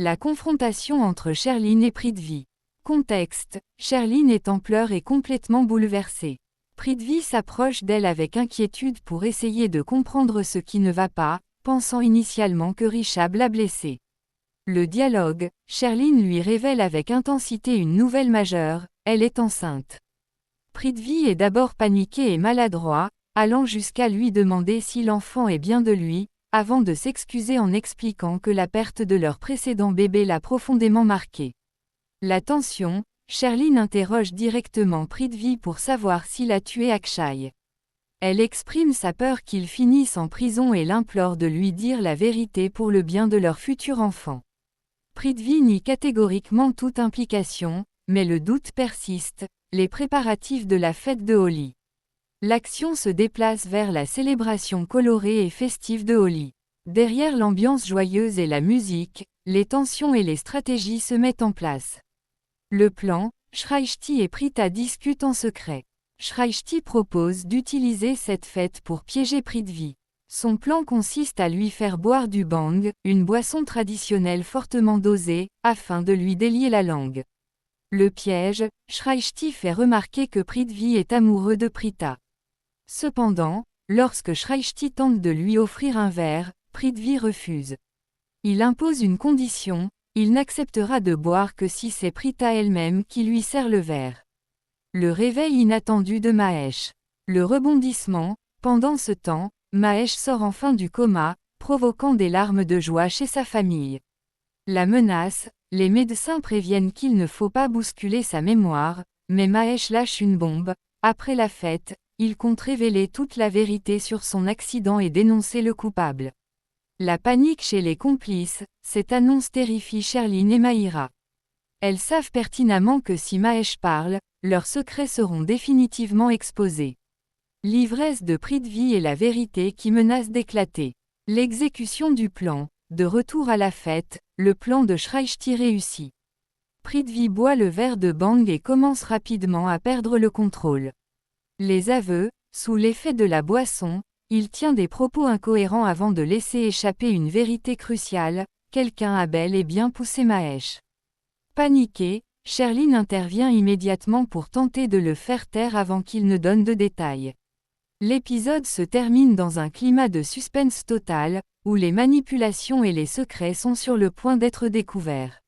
La confrontation entre Sherline et Prithvi. Contexte, Sherline est en pleurs et complètement bouleversée. Prithvi s'approche d'elle avec inquiétude pour essayer de comprendre ce qui ne va pas, pensant initialement que Rishabh l'a blessée. Le dialogue, Sherline lui révèle avec intensité une nouvelle majeure, elle est enceinte. Prithvi est d'abord paniqué et maladroit, allant jusqu'à lui demander si l'enfant est bien de lui, avant de s'excuser en expliquant que la perte de leur précédent bébé l'a profondément marqué. La tension, Sherline interroge directement Prithvi pour savoir s'il a tué Akshay. Elle exprime sa peur qu'il finisse en prison et l'implore de lui dire la vérité pour le bien de leur futur enfant. Prithvi nie catégoriquement toute implication, mais le doute persiste, les préparatifs de la fête de Holi. L'action se déplace vers la célébration colorée et festive de Holi. Derrière l'ambiance joyeuse et la musique, les tensions et les stratégies se mettent en place. Le plan, Shrishti et Pritha discutent en secret. Shrishti propose d'utiliser cette fête pour piéger Prithvi. Son plan consiste à lui faire boire du bhang, une boisson traditionnelle fortement dosée, afin de lui délier la langue. Le piège, Shrishti fait remarquer que Prithvi est amoureux de Pritha. Cependant, lorsque Shrishti tente de lui offrir un verre, Prithvi refuse. Il impose une condition, il n'acceptera de boire que si c'est Pritha elle-même qui lui sert le verre. Le réveil inattendu de Mahesh. Le rebondissement, pendant ce temps, Mahesh sort enfin du coma, provoquant des larmes de joie chez sa famille. La menace, les médecins préviennent qu'il ne faut pas bousculer sa mémoire, mais Mahesh lâche une bombe. Après la fête, il compte révéler toute la vérité sur son accident et dénoncer le coupable. La panique chez les complices, cette annonce terrifie Sherline et Mahira. Elles savent pertinemment que si Mahesh parle, leurs secrets seront définitivement exposés. L'ivresse de Prithvi est la vérité qui menace d'éclater. L'exécution du plan, de retour à la fête, le plan de Shrishti réussit. Prithvi boit le verre de bhang et commence rapidement à perdre le contrôle. Les aveux, sous l'effet de la boisson, il tient des propos incohérents avant de laisser échapper une vérité cruciale, quelqu'un a bel et bien poussé Mahesh. Paniquée, Sherline intervient immédiatement pour tenter de le faire taire avant qu'il ne donne de détails. L'épisode se termine dans un climat de suspense total, où les manipulations et les secrets sont sur le point d'être découverts.